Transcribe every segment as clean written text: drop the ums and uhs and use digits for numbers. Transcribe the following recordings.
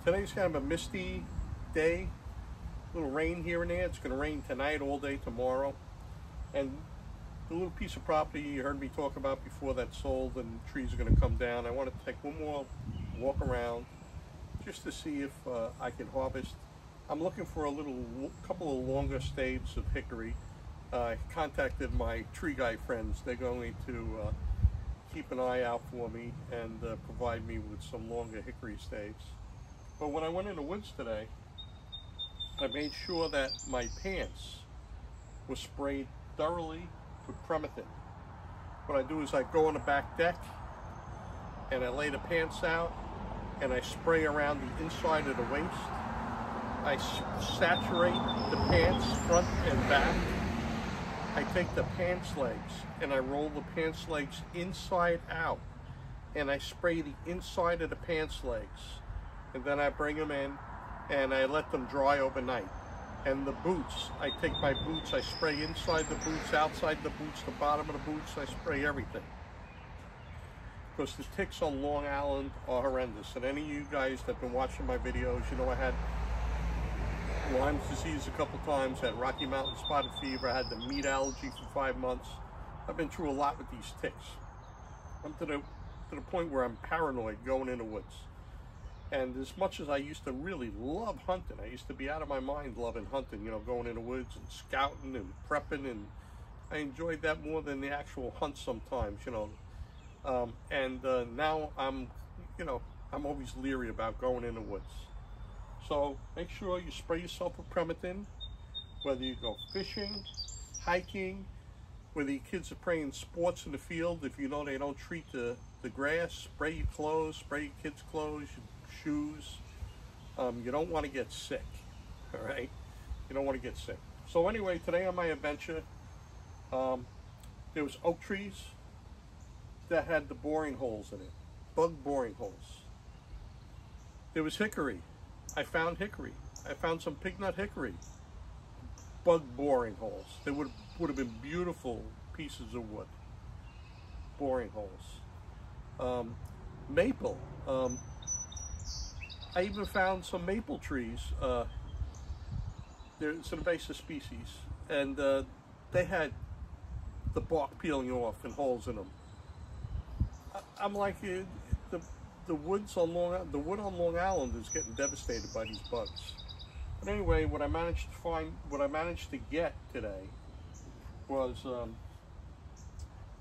Today's kind of a misty day, a little rain here and there. It's going to rain tonight, all day tomorrow. And the little piece of property you heard me talk about before that sold and trees are going to come down, I want to take one more walk around just to see if I can harvest. I'm looking for a couple of longer staves of hickory. I contacted my tree guy friends. They're going to keep an eye out for me and provide me with some longer hickory staves. But when I went in the woods today, I made sure that my pants were sprayed thoroughly with Prematin. What I do is I go on the back deck and I lay the pants out and I spray around the inside of the waist. I saturate the pants front and back. I take the pants legs and I roll the pants legs inside out and I spray the inside of the pants legs, and then I bring them in and I let them dry overnight. And the boots, I take my boots, I spray inside the boots, outside the boots, the bottom of the boots, I spray everything. Because the ticks on Long Island are horrendous. And any of you guys that have been watching my videos, you know I had Lyme's disease a couple times, had Rocky Mountain spotted fever, I had the meat allergy for 5 months. I've been through a lot with these ticks. I'm to the point where I'm paranoid going in the woods. And as much as I used to really love hunting, I used to be out of my mind loving hunting, you know, going in the woods and scouting and prepping, and I enjoyed that more than the actual hunt sometimes, you know. Now I'm always leery about going in the woods. So make sure you spray yourself with Prematin, whether you go fishing, hiking, whether your kids are playing sports in the field. If you know they don't treat the grass, spray your clothes, spray your kids' clothes, shoes. You don't want to get sick, all right? You don't want to get sick. So anyway, today on my adventure, there was oak trees that had the boring holes in it, bug boring holes. There was hickory. I found hickory. I found some pignut hickory, bug boring holes. They would have been beautiful pieces of wood, boring holes. Maple. I even found some maple trees. It's an invasive species, and they had the bark peeling off and holes in them. I'm like, the wood on Long Island is getting devastated by these bugs. But anyway, what I managed to get today was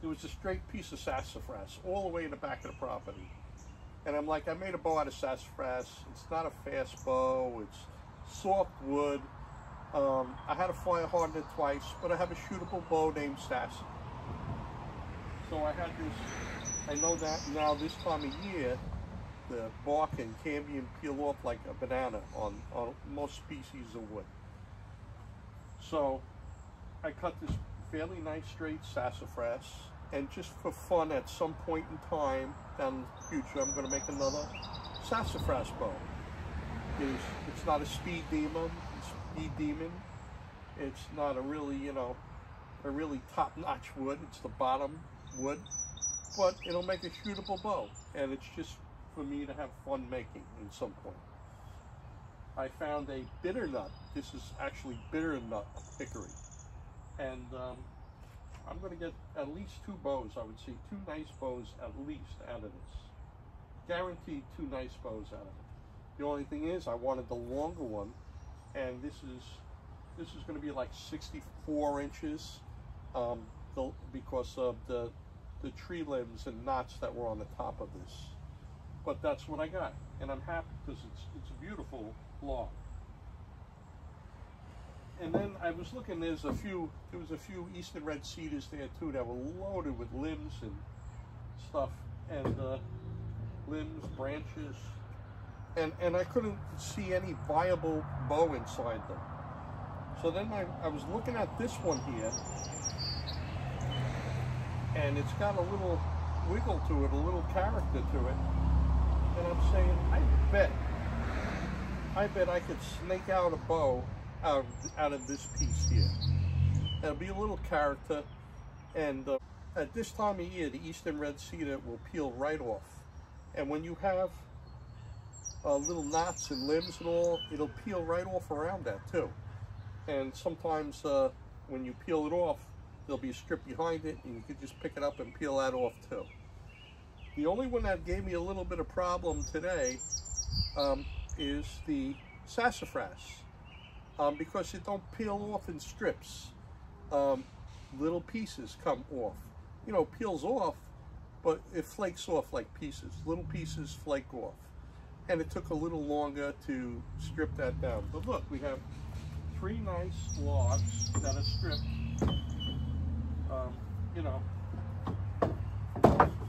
there was a straight piece of sassafras all the way in the back of the property. And I'm like, I made a bow out of sassafras. It's not a fast bow, it's soft wood. I had to fire harden it twice, but I have a shootable bow named Sassy. So I had this, I know that now this time of year, the bark and cambium peel off like a banana on most species of wood. So I cut this fairly nice straight sassafras, and just for fun, at some point in time down in the future, I'm going to make another sassafras bow. It's not a speed demon. It's not a really, a really top-notch wood. It's the bottom wood, but it'll make a shootable bow, and it's just for me to have fun making at some point. I found a bitter nut. This is actually bitter nut hickory, and I'm going to get at least 2 bows. I would say 2 nice bows at least out of this. Guaranteed 2 nice bows out of it. The only thing is, I wanted the longer one, and this is going to be like 64 inches because of the tree limbs and knots that were on the top of this. But that's what I got, and I'm happy because it's a beautiful log. And then I was looking, there was a few eastern red cedars there too that were loaded with limbs and stuff, and limbs, branches, and I couldn't see any viable bow inside them. So then I was looking at this one here, and it's got a little wiggle to it, a little character to it, and I'm saying, I bet I could snake out a bow out of this piece here. There'll be a little character, and at this time of year, the eastern red cedar will peel right off. And when you have little knots and limbs and all, it'll peel right off around that too. And sometimes when you peel it off, there'll be a strip behind it, and you could just pick it up and peel that off too. The only one that gave me a little bit of problem today is the sassafras, because it don't peel off in strips. Little pieces come off. You know, peels off, but it flakes off like pieces. Little pieces flake off. And it took a little longer to strip that down. But look, we have 3 nice logs that are stripped. You know,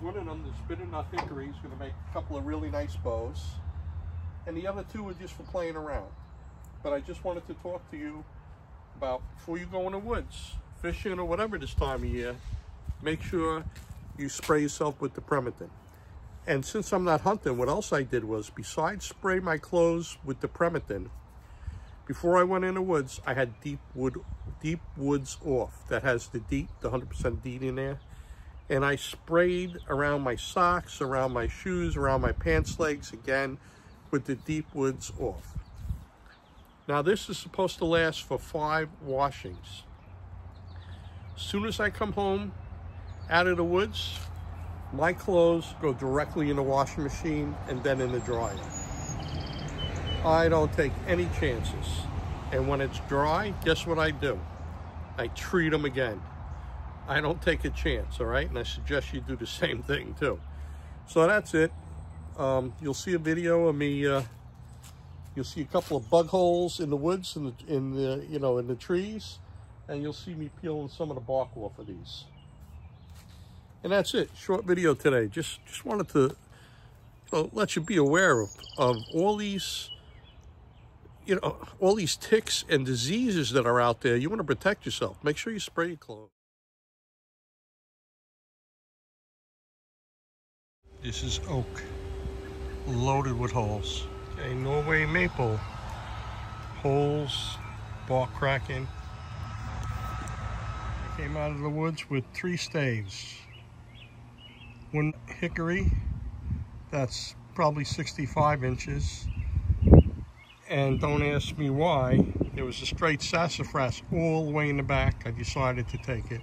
one of them, this bitter nut hickory, is going to make a couple of really nice bows. And the other 2 are just for playing around. But I just wanted to talk to you about, before you go in the woods, fishing or whatever this time of year, make sure you spray yourself with the Prematin. And since I'm not hunting, what else I did was, besides spray my clothes with the Prematin, before I went in the woods, I had deep woods off. That has the 100% DEET in there. And I sprayed around my socks, around my shoes, around my pants legs, again, with the deep woods off. Now this is supposed to last for 5 washings. As soon as I come home out of the woods, my clothes go directly in the washing machine and then in the dryer. I don't take any chances. And when it's dry, guess what I do? I treat them again. I don't take a chance, all right? And I suggest you do the same thing too. So that's it. You'll see a video of me. You'll see a couple of bug holes in the woods, in the trees, and you'll see me peeling some of the bark off of these. And that's it. Short video today. Just wanted to let you be aware of all these, all these ticks and diseases that are out there. You want to protect yourself. Make sure you spray your clothes. This is oak, loaded with holes. Okay, Norway maple, holes, bark cracking. I came out of the woods with 3 staves. 1 hickory, that's probably 65 inches. And don't ask me why, there was a straight sassafras all the way in the back. I decided to take it.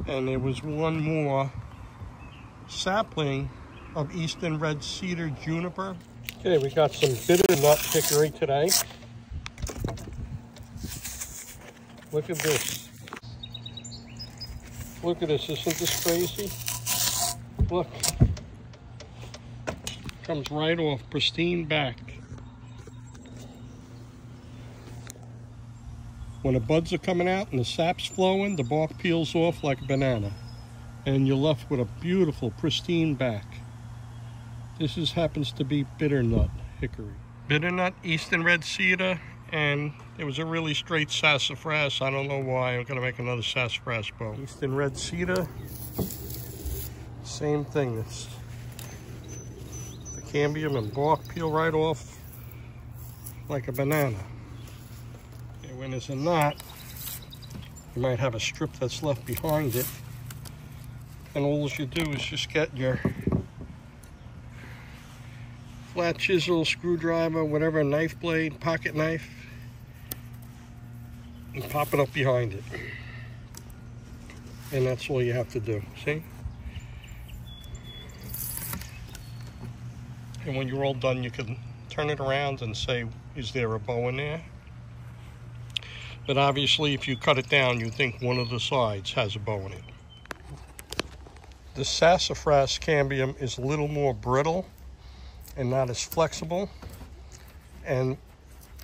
And there was 1 more sapling of eastern red cedar juniper. Okay, we got some bitter nut hickory today. Look at this. Look at this, isn't this crazy? Look. Comes right off, pristine back. When the buds are coming out and the sap's flowing, the bark peels off like a banana. And you're left with a beautiful, pristine back. This happens to be bitter nut hickory. Bitter nut, eastern red cedar, and it was a really straight sassafras. I don't know why. I'm gonna make another sassafras bow. Eastern red cedar, same thing. It's the cambium and bark peel right off like a banana. And when there's a knot, you might have a strip that's left behind it. And all you do is just get your flat chisel, screwdriver, whatever, knife blade, pocket knife, and pop it up behind it. And that's all you have to do, see? And when you're all done, you can turn it around and say, is there a bow in there? But obviously, if you cut it down, you think one of the sides has a bow in it. The sassafras cambium is a little more brittle and not as flexible, and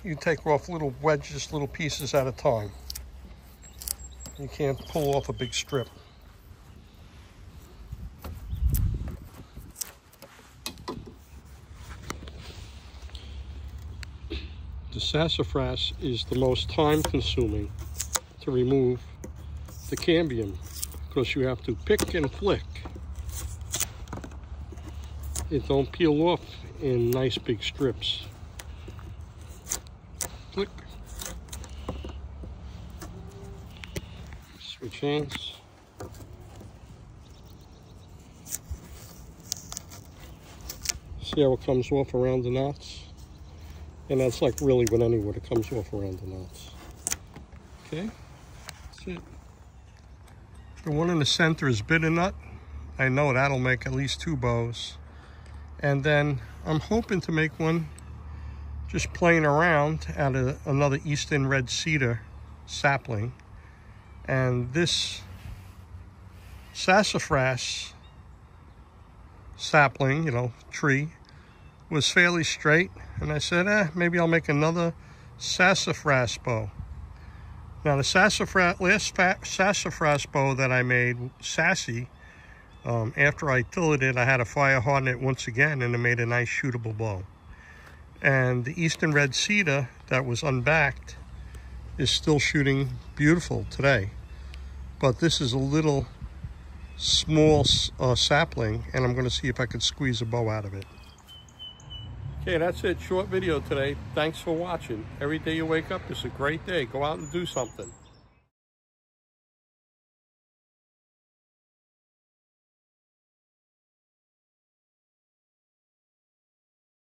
you take off little wedges, little pieces at a time. You can't pull off a big strip. The sassafras is the most time consuming to remove the cambium, because you have to pick and flick. It don't peel off in nice big strips. Flick. Switch hands. See how it comes off around the knots? And that's like really with any wood, it comes off around the knots. Okay, that's it. The one in the center is bitter nut. I know that'll make at least 2 bows. And then I'm hoping to make one just playing around out of another Eastern red cedar sapling. And this sassafras sapling, you know, tree, was fairly straight. And I said, maybe I'll make another sassafras bow. Now the last sassafras bow that I made, sassy, after I tilled it, I had to fire harden it once again, and it made a nice shootable bow. And the Eastern red cedar that was unbacked is still shooting beautiful today. But this is a little small sapling, and I'm going to see if I can squeeze a bow out of it. Okay, that's it. Short video today. Thanks for watching. Every day you wake up is a great day. Go out and do something.